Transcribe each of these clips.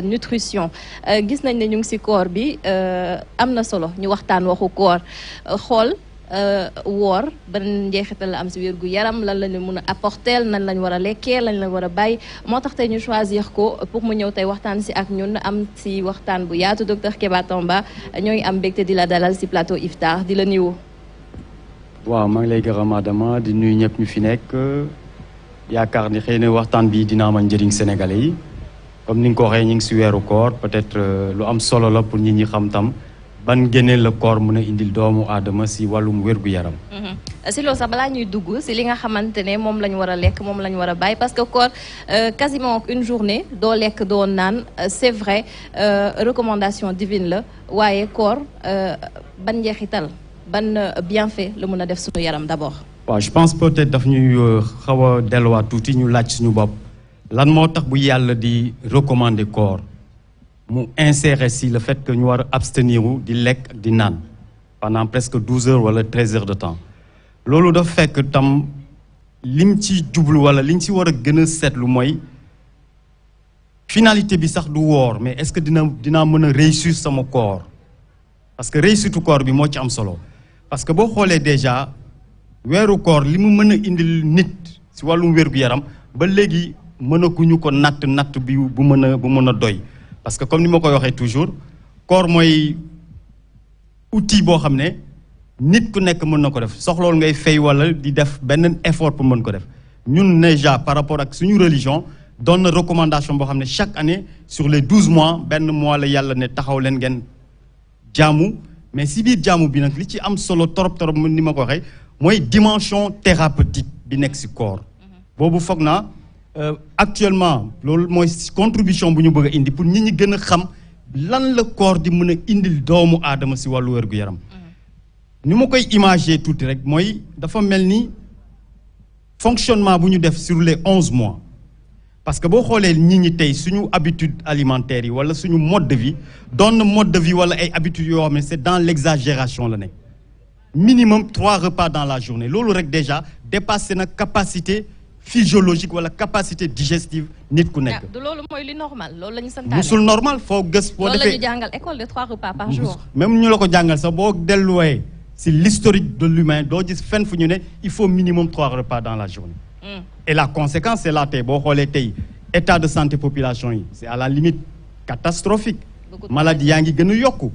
nutrition gis nañ ne ñu ngi ci koor bi am na solo ñu waxtaan waxu koor xool woor ban njeexital la am ci wérgu yaram lan lañu mën a apporter nan lañ war a lekkee lañ la war a bàyyi moo tax tey ñu choisir ko pour mu ñëw tey waxtaan ci ak ñun am ci waxtaan bu yaatu docteur Keba Tamba ñoo ngi am mbégte di la dalal ci plateau Iftar di la nuyu. waaw maa ngi lay gërëm Adama di nuyu ñëpp ñu fi nekk yaakaar ni xëy na waxtaan bi dina amal njëriñ Sénégalais yi. comme ni nga ko waxee ñu ngi ci weeru koor peut-être lu am solo la pour nit ñi xam tam ban génneel la koor mën a indil doomu aadama ci wàllum wér-gu-yaram. ci loolu sax balaa ñuy dugg ci li nga xamante ne moom lañ war a lekk moom lañ war a bàyyi parce que koor quasiment une journée doo lekk doo naan c'est vrai recommandation divine la waaye koor ban njeexital ban bienfait la mën a def suñu yaram d'abord. waaw je pense peut-être daf ñuy xaw a delluwaat tuuti ñu laaj suñu bopp. lan moo tax bu yàlla di recommander koor mu insérer si le fait que ñu war a abstenir di lekk di naan pendant presque 12 heures wala 13 heures de temps loolu dafa fekk tam lim ci jublu wala liñ ci war a gën a seetlu mooy finalité bi sax du woor mais est-ce que dinaa mën a réussir sama koor parce que réussitu koor bi moo ci am solo parce que boo xoolee déjà weeru koor li mu mën a indil nit ci wàllum wér-gu-yaram ba léegi mënaguñu ko natt bi bu mën a doy parce que comme ni ma koy waxee toujours koor mooy outil boo xam ne nit ku nekk mën na ko def soxlool ngay fay wala di def benn effort pour mën ko def ñun déjà par rapport ak suñu religion doon na recommandation boo xam ne chaque année sur les 12 mois benn mois la yàlla ne taxaw leen ngeen jaamu mais si biir jaamu bi nag li ci am solo torop ni ma ko waxee mooy dimension thérapeutique bi nekk ci koor boobu foog naa actuellement loolu mooy contribution bu ñu bëgg a indi pour nit ñi gën a xam lan la koor di mën a indil doomu aadama ci wàllu wér-gu-yaram ni ma koy imager tuuti rek mooy dafa mel ni fonctionnement bu ñu def sur les 11 mois parce que boo xoolee nit ñi tey suñu habitude alimentaire yi wala suñu mode de vie doon na mode de vie wala ay habitudes yoo xam ne c'est dans l'exagération la nekk minimum 3 repas dans la journée loolu rek déjà dépassé na capacité physiologique wala capacité digestive nit ku nekk. du loolu mooy li normal loolu la ñu santaane. musul normal foo gës. boo defee loolu la ñu jàngal école de 3 repas par jour. même ñu la ko jàngal sax boo delluwee ci l'historique de l'humain doo gis fenn fu ñu ne il faut minimum 3 repas dans la journée. Et la conséquence c'est là tey boo xoolee tey état de santé population yi c'est à la limite catastrophique. maladie yaa ngi gën a yokku.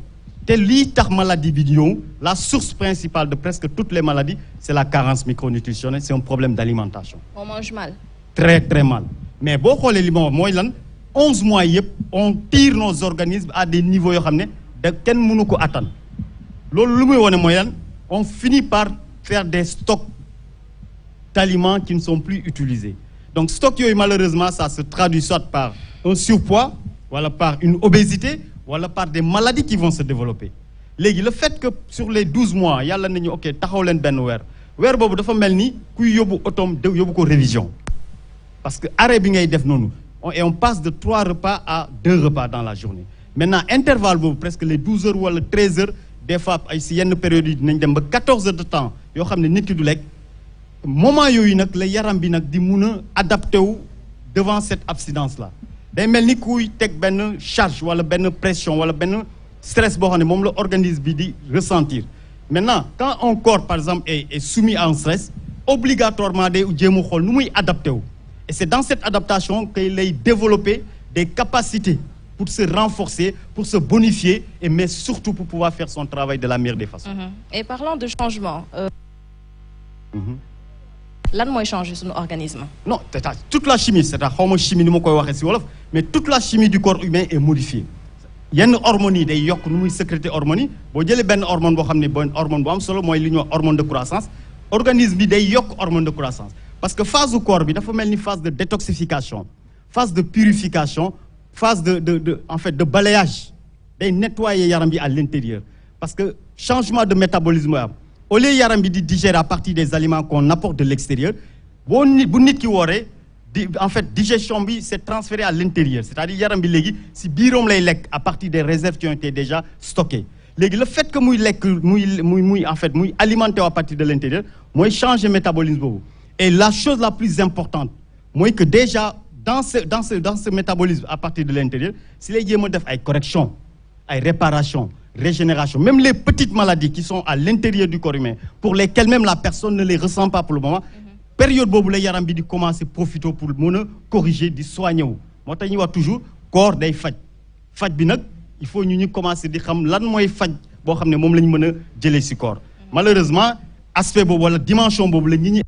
te lii tax maladie bi ñëw la source principale de presque toutes les maladies c'est la carence micronutritionnelle c'est un problème d'alimentation. On mange mal. Très très mal mais boo xoolee li ma wax mooy lan 11 mois yëpp on tire nos organismes à des niveaux yoo xam ne da kenn mënu ko atteindre loolu lu muy wone mooy lan on finit par faire des stocks d'aliments qui ne sont plus utilisés donc stock yooyu malheureusement ça se traduit soit par un surpoids wala par une obésité wala par des maladies qui vont se développer léegi le fait que sur les 12 mois yàlla nañu ok taxaw leen benn weer boobu dafa mel ni kuy yóbbu otoom yóbbu ko révision parce que arrêt bi ngay def noonu et on passe de 3 repas à 2 repas dans la journée maintenant intervalle boobu presque les 12 heures wala 13 heures des fois ay si yenn période yi dinañ dem ba 14 heures de temps yoo xam ne nit ki du lekk moment yooyu nag la yaram bi nag di mun a adapté wu devant cette abstinence là day mel ni kuy teg benn charge wala benn pression wala benn stress boo xam ne moom la organisme bi di ressentir maintenant quand un corps par exemple est soumis à un stress obligatoirement day jéem a xool nu muy adapté wu et c'est dans cette adaptation que lay développer des capacités pour se renforcer pour se bonifier et mais surtout pour pouvoir faire son travail de la meilleure des façons. Et parlant de changement. lan mooy changer suñu organisme. non c'est-à-dire toute la chimie c'est-à-dire xaw ma chimie ni ma koy waxee ci wolof mais toute la chimie du corps humain est modifiée yenn hormones yi day yokk nu muy sécréter hormones yi boo jëlee benn hormone boo xam ne benn hormone bu am solo mooy li ñuy wax hormone de croissance organisme bi day yokk hormone de croissance parce que phase du corps bi dafa mel ni phase de détoxification phase de purification phase en fait de balayage day nettoyer yaram bi à l'intérieur parce que changement de métabolisme am au lieu yaram bi di digérer à partir des aliments qu'on apporte de l'extérieur bu nit ki wooree en fait digestion bi c'est transféré à l'intérieur c'est-à-dire yaram bi léegi si biiroom lay lekk à partir des réserves qui ont été déjà stockées léegi le fait que muy lekk muy en fait muy alimenté à partir de l'intérieur mooy changer métabolisme boobu et la chose la plus importante mooy que déjà dans ce métabolisme à partir de l'intérieur si lay jéem a def ay correction ay réparation régénération même les petites maladies qui sont à l'intérieur du corps humain pour lesquelles même la personne ne les ressent pas pour le moment période boobu la yaram bi di commencer profiter pour mën a corriger di soigner wu moo tax ñuy wax toujours corps day faj bi nag il faut ñu commencer di xam lan mooy faj boo xam ne moom la ñu mën a jëlee ci corps malheureusement aspect boobu wala dimension boobu la ñi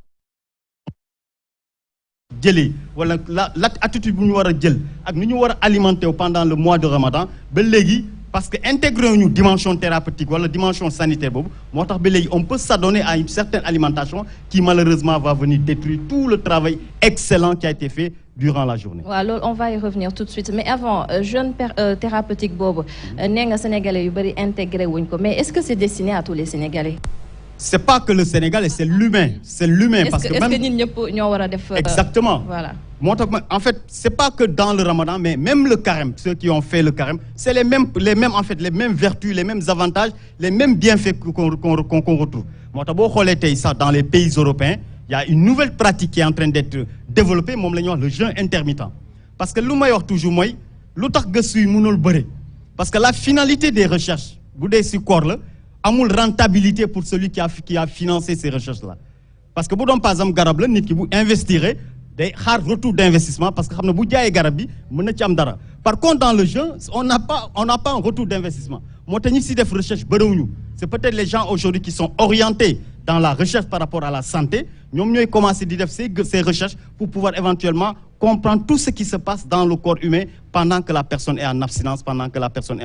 jëlee wala la attitude bu ñu war a jël ak nu ñu war a alimenter pendant le mois de Ramadan ba léegi parce que intégrer ñu dimension thérapeutique wala dimension sanitaire boobu moo tax ba léegi on peut s'adonner à une certaine alimentation qui malheureusement va venir détruire tout le travail excellent qui a été fait durant la journée. waaw loolu on va y revenir tout de suite mais avant jeune thérapeutique boobu nee nga sénégalais yu bëri intégré wuñ ko mais est-ce que c'est destiné à tous les sénégalais. C'est pas que le Sénégalais, c'est l'humain. C'est l'humain. Parce que même... Exactement. Voilà. En fait, c'est pas que dans le Ramadan, mais même le carême, ceux qui ont fait le carême, c'est les mêmes vertus, les mêmes avantages, les mêmes bienfaits qu'on retrouve. Dans les pays européens, il y a une nouvelle pratique qui est en train d'être développée, le jeûne intermittent. Parce que parce que la finalité des recherches, amul rentabilité pour celui qui a financé ces recherches-là. Parce que par exemple, garab la nit ki bu investir day xaar retour d'investissement parce que xam ne bu jaayee garab bi mën na ci am dara. Par contre dans le jeûne, on n'a pas un retour d'investissement. Moo tax ñi si def recherche bëriwuñu. C'est peut-être les gens aujourd'hui qui sont orientés dans la recherche par rapport à la santé, ñoom ñooy commencer di def ces recherches pour pouvoir éventuellement comprendre tout ce qui se passe dans le corps humain pendant que la personne est en abstinence, pendant que la personne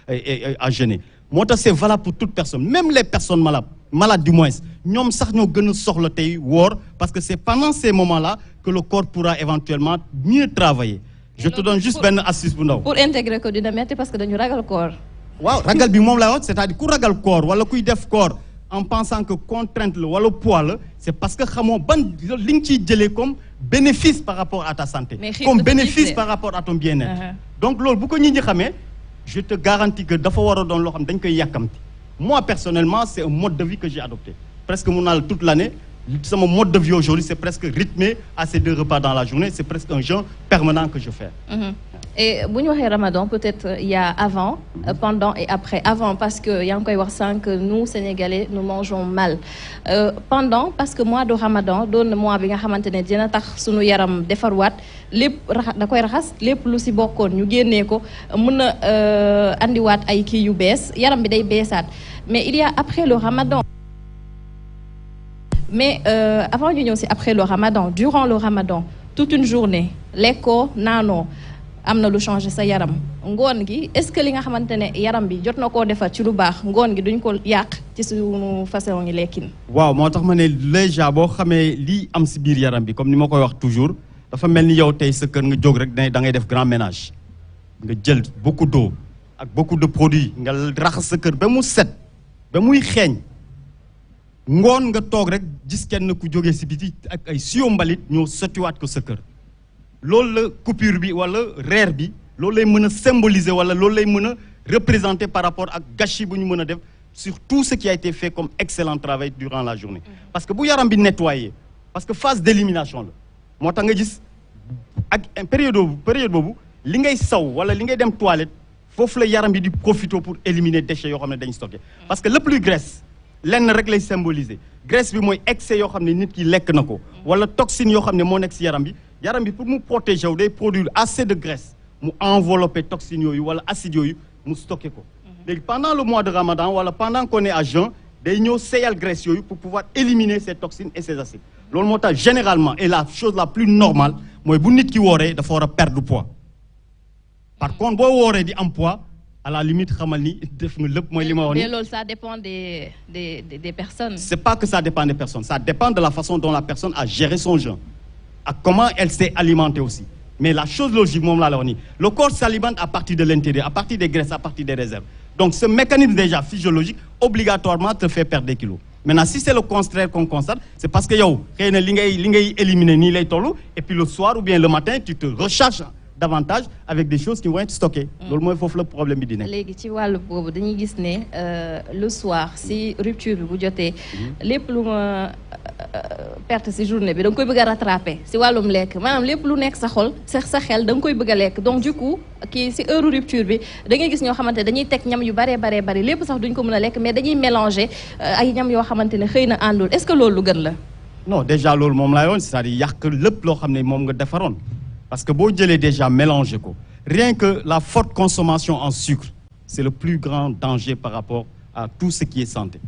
est à jeûner. Moo tax c'est valable pour toute personne, même les personnes malades du moins ñoom sax ñoo gën a soxla tey woor parce que c'est pendant ces moments-là que le corps pourra éventuellement mieux travailler. Je te donne juste benn astuce bu ndaw. Pour intégrer ko dina metti parce que dañu ragal koor. waaw ragal bi moom la wax c'est-à-dire ku ragal koor wala kuy def koor en pensant que contrainte la wala poids la c'est parce que xamoo ban li nga ciy jëlee comme bénéfice par rapport à ta santé. Comme bénéfice par rapport à ton bien-être. Donc loolu bu ko nit ñi xamee je te garantis que dafa war a doon loo xam dañ koy yàkkamti. Moi personnellement c'est un mode de vie que j'ai adopté presque mun naa la toute l'année sama mode de vie aujourd'hui c'est presque rythmé à ces 2 repas dans la journée c'est presque un jeûne permanent que je fais. Et bu ñu waxee Ramadan peut-être il y a avant pendant et après avant parce que yaa ngi koy wax sànq nous Sénégalais nous mangeons mal pendant parce que mois de Ramadan doon na mois bi nga xamante ne dina tax sunu yaram defarwaat lépp da koy raxas lépp lu si bokkoon ñu génnee ko mën a andiwaat ay kii yu bees yaram bi day beesaat mais il y a après le Ramadan. Mais avant ñu ñëw si après le Ramadan durant le Ramadan toute une journée lekkoo naanoo am na lu changer sa yaram ngoon gi est-ce que li nga xamante ne yaram bi jot na koo defar ci lu baax ngoon gi duñ ko yàq ci suñu façon ngi lekkin. waaw moo tax ma ne déjà boo xamee lii am si biir yaram bi comme ni ma koy wax toujours dafa mel ni yow tey sa kër nga jóg rek da ngay def grand ménage nga jël beaucoup d'eau ak beaucoup de produits nga raxas sa kër ba mu set ba muy xeeñ ngoon nga toog rek gis kenn ku jógee si biti ak ay siyo mbalit ñoo sottiwaat ko sa kër. loolu la coupure bi wala reer bi loolu lay mën a symboliser wala loolu lay mën a représenter par rapport ak gâchis bu ñu mën a def sur tout ce qui a été fait comme excellent travail durant la journée. Parce que bu yaram bi nettoyer parce que phase d'élimination la moo tax nga gis ak période boobu li ngay saw wala li ngay dem toilette foofu la yaram bi di profiter pour éliminer déchets yoo xam ne dañ stocké. Parce que le plus graisse lenn rek lay symboliser graisse bi mooy excès yoo xam ne nit ki lekk na ko wala toxines yoo xam ne moo nekk si yaram bi. yaram bi pour mu protéger wu day produire assez de graisse mu envelopper toxines yooyu wala acides yooyu mu stocké ko. léegi pendant le mois de Ramadan wala pendant qu'on est à jeûne day ñëw seyal graisse yooyu pour pouvoir éliminer ces toxines et ces acides. loolu moo tax généralement et la chose la plus normale mooy bu nit ki wooree dafa war a perdre poids. par contre boo wooree di am poids à la limite xamal ni def nga lépp mooy li ma wax ni. mais loolu ça dépend des personnes. c'est pas que ça dépend des personnes ça dépend de la façon dont la personne a géré son jeûne. À comment elle s'est alimentée aussi. Mais la chose logique, le corps s'alimente à partir de l'intérieur, à partir des graisses, à partir des réserves. Donc ce mécanisme déjà physiologique, obligatoirement te fait perdre des kilos. Maintenant, si c'est le contraire qu'on constate, c'est parce que yow, tu éliminer ni les tolo, et puis le soir ou bien le matin, tu te recharges davantage avec des choses qui vont être stockées. Loolu mooy foofu le problème bi di nekk. Léegi ci wàllu boobu dañuy gis ne le soir si rupture bi bu jotee lépp lu ma perte ci journée bi da nga koy bëgg a rattraper ci wàllum lekk maanaam lépp lu nekk sa xol sa xel da nga koy bëgg a lekk donc du coup kii ci heure rupture bi da ngay gis ñoo xamante dañuy teg ñam yu baree bari lépp sax duñ ko mën a lekk mais dañuy mélanger ay ñam yoo xamante ne xëy na àndul est-ce que loolu lu gën la. non déjà loolu moom laa yoon c'est-à-dire yàq lépp loo xam ne moom nga defaroon parce que boo jëlee déjà mélanger ko rien que la forte consommation en sucre c'est le plus grand danger par rapport à tout ce qui est santé.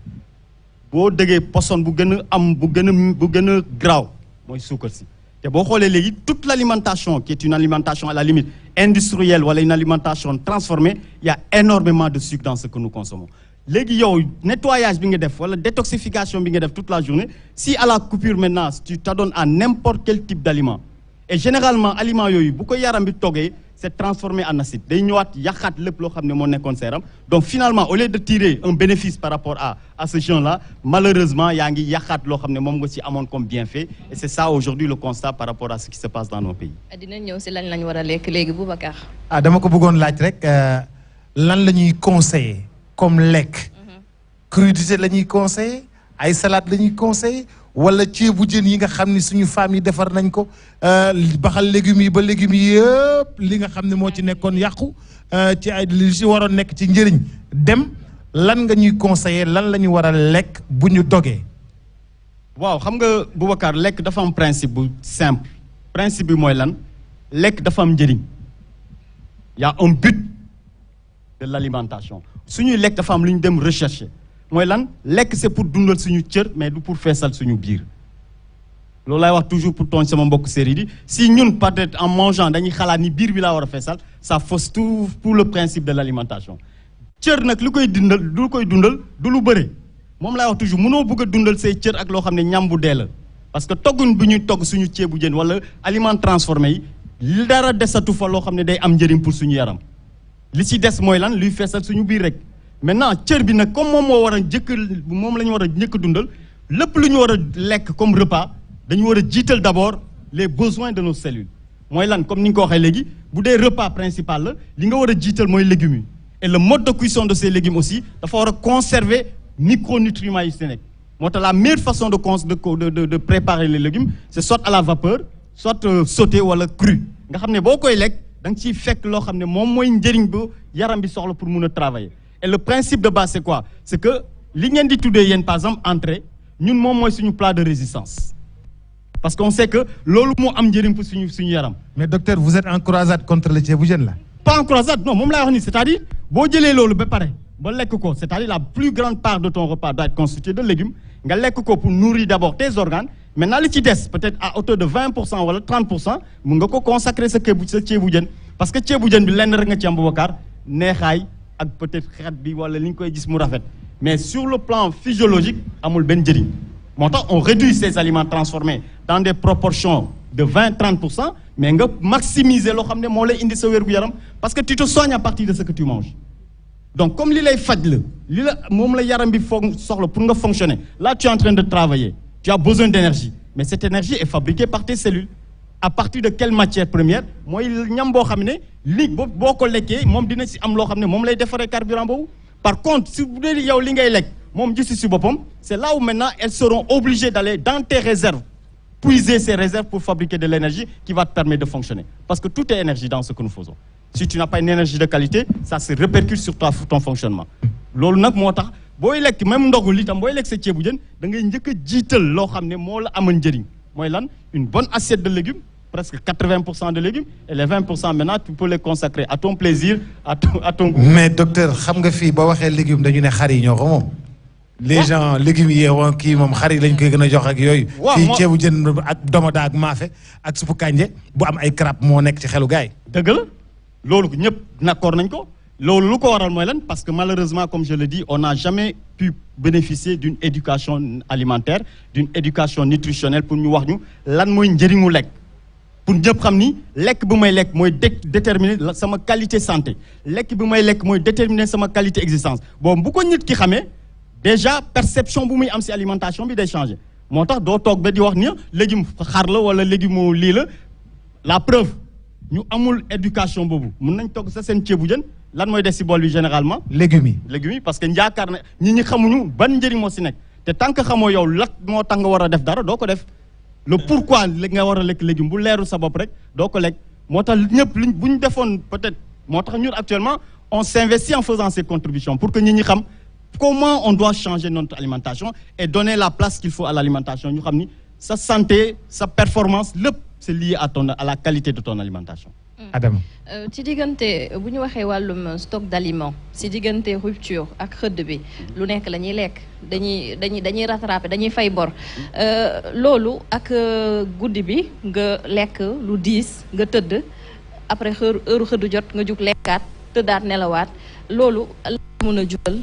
boo déggee poson bu gën a am bu gën a graaw mooy suukar si te boo xoolee léegi toute l'alimentation qui est une alimentation à la limite industrielle wala une alimentation transformée il y a énormément de sucre dans ce que nous consommons léegi yow nettoyage bi nga def wala détoxification bi nga def toute la journée si à la coupure maintenant tu t'adonnes à n'importe quel type d'aliment et généralement aliments yooyu bu ko yaram bi toggee c'est transformé en acide day ñëwaat yàqaat lépp loo xam ne moo nekkoon sa yaram donc finalement au lieu de tirer un bénéfice par rapport à ce genre-là malheureusement yaa ngi yàqaat loo xam ne moom nga ci amoon comme bienfait et c'est ça aujourd'hui le constat par rapport à ce qui se passe dans nos pays. dina ñëw ci lañ war a lekk léegi Boubacar. dama ko bëggoon laaj rek lan la ñuy conseiller comme lekk. crudité la ñuy conseiller ay salade la ñuy conseiller wala ceebu jën yi nga xam ni suñu femmes yi defar nañ ko baxal légumes yi ba légumes yi yëpp li nga xam ne moo ci nekkoon yàqu ci ay li ci waroon nekk ci njëriñ dem lan nga ñuy conseiller lan la ñu war a lekk bu ñu dogee. waaw xam nga Boubacar lekk dafa am principe bu simple principe bi mooy lan lekk dafa am njëriñ y a un but de l'alimentation suñuy lekk dafa am lu ñu dem rechercher. mooy lan lekk c'est pour dundal suñu cër mais du pour feesal suñu biir loolu laay wax toujours pour tooñ sama mbokk séeréer yi si ñun peut-être en mangeant dañuy xalaat ni biir bi laa war a feesal ça fausse tout pour le principe de l'alimentation cër nag lu koy dundal du lu bëre moom laay wax toujours mënoo bëgg a dundal say cër ak loo xam ne ñam bu dee la parce que toggun bi ñuy togg suñu ceebu jën wala aliment transformé yi dara desatu fa loo xam ne day am njëriñ pour suñu yaram li ci des mooy lan luy feesal suñu biir rek. maintenant cër bi nag comme moom moo war a moom la ñu war a njëkk dundal lépp lu ñu war a lekk comme repas dañu war a jiital d'abord les besoins de nos cellules mooy lan comme ni nga ko waxee léegi bu dee repas principal la li nga war a jiital mooy légumes yi et le mode de cuisson de ces légumes aussi dafa war a conserver micronutriments yi si nekk moo tax la meilleure façon de préparer les légumes c'est soit à la vapeur soit sauté wala cru nga xam ne boo koy lekk da nga ciy fekk loo xam ne moom mooy njëriñ bu yaram bi soxla pour mun a travailler. Et le principe de base c'est quoi? C'est que li ngeen di tuddee yéen par exemple entrée ñun moom mooy suñu plat de résistance parce qu'on sait que loolu moo am njëriñ pour suñu yaram. mais docteur vous êtes en croisade contre le ceebu jën là. pas en croisade non moom laa wax ni c'est-à-dire boo jëlee loolu ba pare ba lekk ko c'est-à-dire la plus grande part de ton repas doit être constituée de légumes nga lekk ko pour nourrir d'abord tes organes maintenant li ci des peut-être à hauteur de 20% wala 30% mun nga ko consacrer sa ceebu jën parce que ceebu jën bi lenn rek nga ci am Boubacar neexaay. ak peut-être xeet bi wala li ñu koy gis mu rafet mais sur le plan physiologique amul benn njëriñ moo tax on réduit ces aliments transformés dans des proportions de 20-30% mais nga maximiser loo xam ne moo lay indi sa wér-gu-yaram parce que tu te soignes à partir de ce que tu manges donc comme li lay faj la li la moom la yaram bi foog soxla pour nga fonctionner là tu es en train de travailler tu as besoin d'énergie mais cette énergie est fabriquée par tes cellules à partir de quelle matière première mooy ñam boo xam ne li boo ko lekkee moom dina ci am loo xam ne moom lay defaree carburant boobu par contre si bu dee yow li ngay lekk moom gisu ci boppam c'est là où maintenant elles seront obligées d'aller dans tes réserves puiser ces réserves pour fabriquer de l'énergie qui va te permettre de fonctionner parce que tout est énergie dans ce que nous faisons si tu n'as pas une énergie de qualité ça se répercute sur ton fonctionnement loolu nag moo tax booy lekk même ndogul itam booy lekk sa ceebu jën da ngay njëkk a jiital loo xam ne moo la amal njëriñ mooy lan une bonne assiette de légumes presque 80% de légumes et les 20% maintenant tu peux les consacrer à ton plaisir à ton goût. mais docteur xam nga fii ba waxee légumes dañu ne xar yi ñoo ko moom. les gens légumes yi woon kii moom xar yi lañ koy gën a jox ak yooyu. waaw fii ceebu jën ak domada ak maafe ak suppu kànje bu am ay crap moo nekk ci xelu gaay yi. dëgg la loolu ñëpp d'accord nañ ko loolu lu ko waral mooy lan parce que malheureusement comme je le dis on n'a jamais pu bénéficier d'une éducation alimentaire d'une éducation nutritionnelle pour ñu wax ñu lan mooy njëriñu lekk. pour ñëpp xam ni lekk bi may lekk mooy déterminer sama qualité santé lekk bi may lekk mooy déterminer sama qualité existence bon bu ko nit ki xamee déjà perception bu muy am ci alimentation bi day changer moo tax doo toog ba di wax ni légume xar la wala légume lii la preuve ñu amul éducation boobu mun nañ togg sa seen ceebu jën lan mooy des ci bool bi généralement légumes yi parce que njaakaar na ñi xamuñu ban njëriñ moo ci nekk te tant que xamoo yow lat moo tax nga war a def dara doo ko def le pourquoi nga war a lekk légume bu leeru sa bopp rek doo ko lekk moo tax ñëpp liñ bu ñu defoon peut-être moo tax ñun actuellement on s'investit en faisant ces contributions pour que ñi ñi xam comment on doit changer notre alimentation et donner la place qu'il faut à l'alimentation ñu xam ni sa santé sa performance lépp c'est lié à la qualité de ton alimentation. Adama. ci diggante bu ñu waxee wàllum stock d'aliments ci diggante rupture ak xëdd bi lu nekk la ñuy lekk dañuy rattraper dañuy fay bor loolu ak guddi bi nga lekk lu diis nga tëdd après heure xëdd jot nga jug lekkaat tëddaat nelawaat loolu mën a jural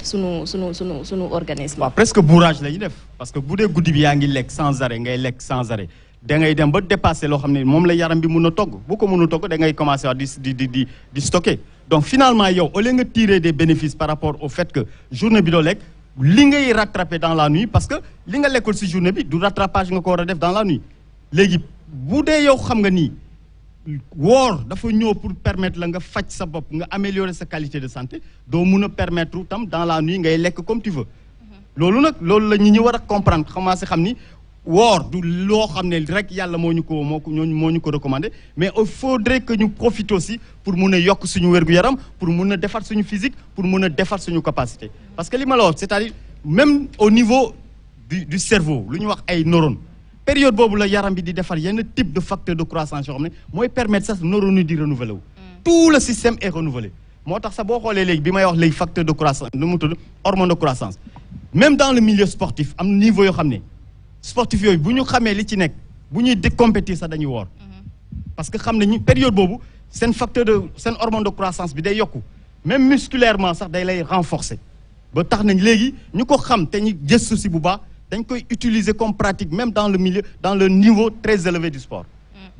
sunu organisme. waaw presque bourrage la ñuy def parce que bu dee guddi bi yaa ngi lekk sans arrêt ngay lekk sans arrêt da ngay dem ba dépasser loo xam ne moom la yaram bi mun a togg bu ko mënul togg da ngay commencer waat di stocker donc finalement yow au lieu nga tirer des bénéfices par rapport au fait que journée bi doo lekk li ngay rattraper dans la nuit parce que li nga lekkul ci journée bi du rattrapage nga ko war a def dans la nuit léegi bu dee yow xam nga nii woor dafa ñëw pour permettre la nga faj sa bopp nga améliorer sa qualité de santé doo mun a permettre tam dans la nuit ngay lekk comme tu veux loolu nag loolu la ñu war a comprendre commencer xam ni woor du loo xam ne rek yàlla moo ñu ko recommandé mais il faudrait que ñu profite aussi pour mun a yokk suñu wér-gu-yaram pour mun a defar suñu physique pour mun a defar suñu capacité parce que li ma la wax c'est-à-dire même au niveau du cerveau lu ñu wax ay neurones période boobu la yaram bi di defar yenn type de facteur de croissance yoo xam ne mooy permettre sax neurones yi di renouveler wu tout le système est renouvelé moo tax sax boo xoolee léegi bi may wax léegi facteur de croissance nu mu tudd hormone de croissance même dans le milieu sportif am na niveau yoo xam ne sportif yooyu bu ñu xamee li ci nekk bu ñuy di compétir sax dañuy woor parce que xam nañu période boobu seen hormone de croissance bi day yokku même musculairement sax day lay renforcer ba tax nañ léegi ñu ko xam te ñu gëstu si bu baax dañ koy utiliser comme pratique même dans le niveau très élevé du sport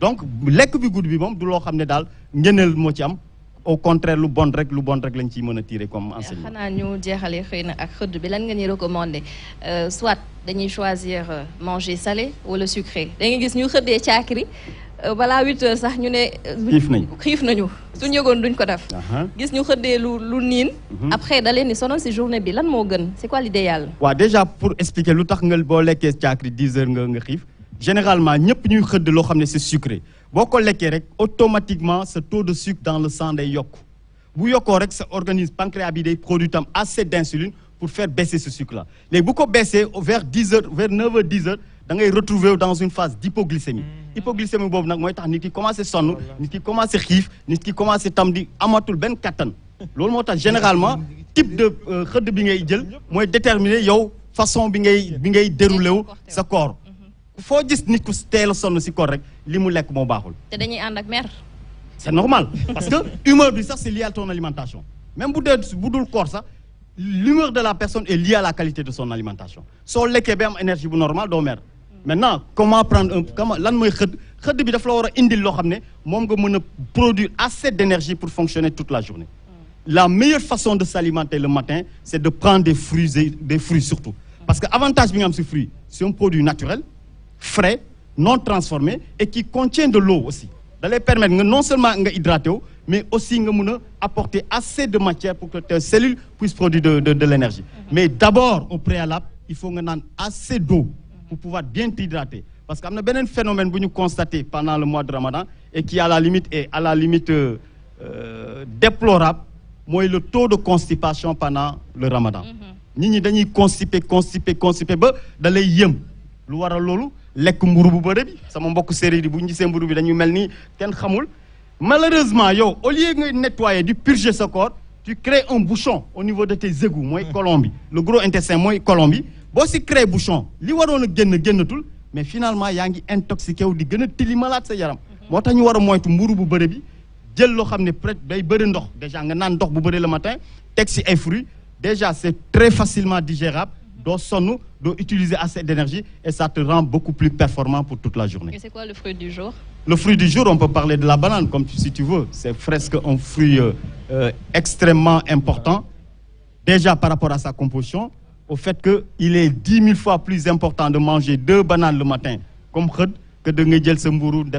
donc lekk bi guddi bi moom du loo xam ne daal ngëneel moo ci am au contraire lu bon rek lañ ciy mën a tirer comme enseignement. xanaa ñu jeexalee xëy na ak xëdd bi lan nga ñuy recommander soit dañuy choisir manger salé wala sucré da nga gis ñu xëddee caakiri balaa 8 heures sax ñu ne. xiif nañu suñu yëgoon duñ ko def. gis ñu xëddee lu niin. après da leen di sonal ci journée bi lan moo gën c'est quoi l'idéal. waaw déjà pour expliquer lu tax nga boo lekkee caakiri 10 heures nga xiif généralement ñëpp ñuy xëdd loo xam ne c'est sucré. boo ko lekkee rek automatiquement ce taux de sucre dans le sang day yokk bu yokkoo rek sa organisme pancréas bi day produit tam assez d'insuline pour faire baisser ce sucre là léegi bu ko baisser vers 10 heures vers 9 heures 10 heures da ngay retrouver dans une phase d'hypoglycémie hypoglycémie boobu nag mooy tax nit ki commencé sonn nit ki commencé xiif nit ki commencé tam di amatul benn kattan loolu moo tax généralement type de xëdd bi ngay jël mooy déterminer yow façon bi ngay dérouler wu sa corps foo gis nit ku teel a sonn si corps rek li mu lekk moo baaxul. te dañuy ànd ak mer. c'est normal parce que humeur bi sax c'est lié à ton alimentation même bu dul corps sax l'humeur de la personne est liée à la qualité de son alimentation soo lekkee ba am énergie bu normal doo mer. maintenant comment lan mooy xëdd bi dafa la war a indil loo xam ne moom nga mën a produire assez d'énergie pour fonctionner toute la journée. La meilleure façon de s'alimenter le matin c'est de prendre des fruits surtout parce que avantage bi nga am si fruit c'est un produit naturel. Frais, non transformé et qui contient de l'eau aussi. Da lay permettre nga non seulement nga hydraté wu mais aussi nga mën a apporter assez de matière pour que tes cellules puissent produire de l'énergie. Mais d'abord au préalable il faut nga naan assez d'eau pour pouvoir bien t'hydrater parce que am na beneen phénomène bu ñu constaté pendant le mois de Ramadan et qui à la limite déplorable mooy le taux de constipation pendant le Ramadan. nit ñi dañuy constipé ba da lay yëm lu waral loolu lekk mburu bu bëri bi sama mbokk séeréer yi bu ñu gisee mburu bi dañu mel ni kenn xamul malheureusement yow au lieu nga nettoyer di purger sa corps tu crées un bouchon au niveau de tes égouts mooy côlon bi le gros intestin mooy côlon bi boo si créé bouchon li waroon a génnatul mais finalement yaa ngi intoxiqué wu di gën a tilimalaat sa yaram moo tax ñu war a moytu mburu bu bëri bi jël loo xam ne peut-être day bëri ndox déjà nga naan ndox bu bëri le matin teg si ay fruits déjà c'est très facilement digérable doo sonn doo utiliser assez d'énergie et ça te rend beaucoup plus performant pour toute la journée. Et c'est quoi le fruit du jour? Le fruit du jour, on peut parler de la banane, si tu veux. C'est presque un fruit extrêmement important, déjà par rapport à sa composition, au fait qu'il est 10 000 fois plus important de manger 2 bananes le matin, comme xëdd, que de nga jël sa mburu def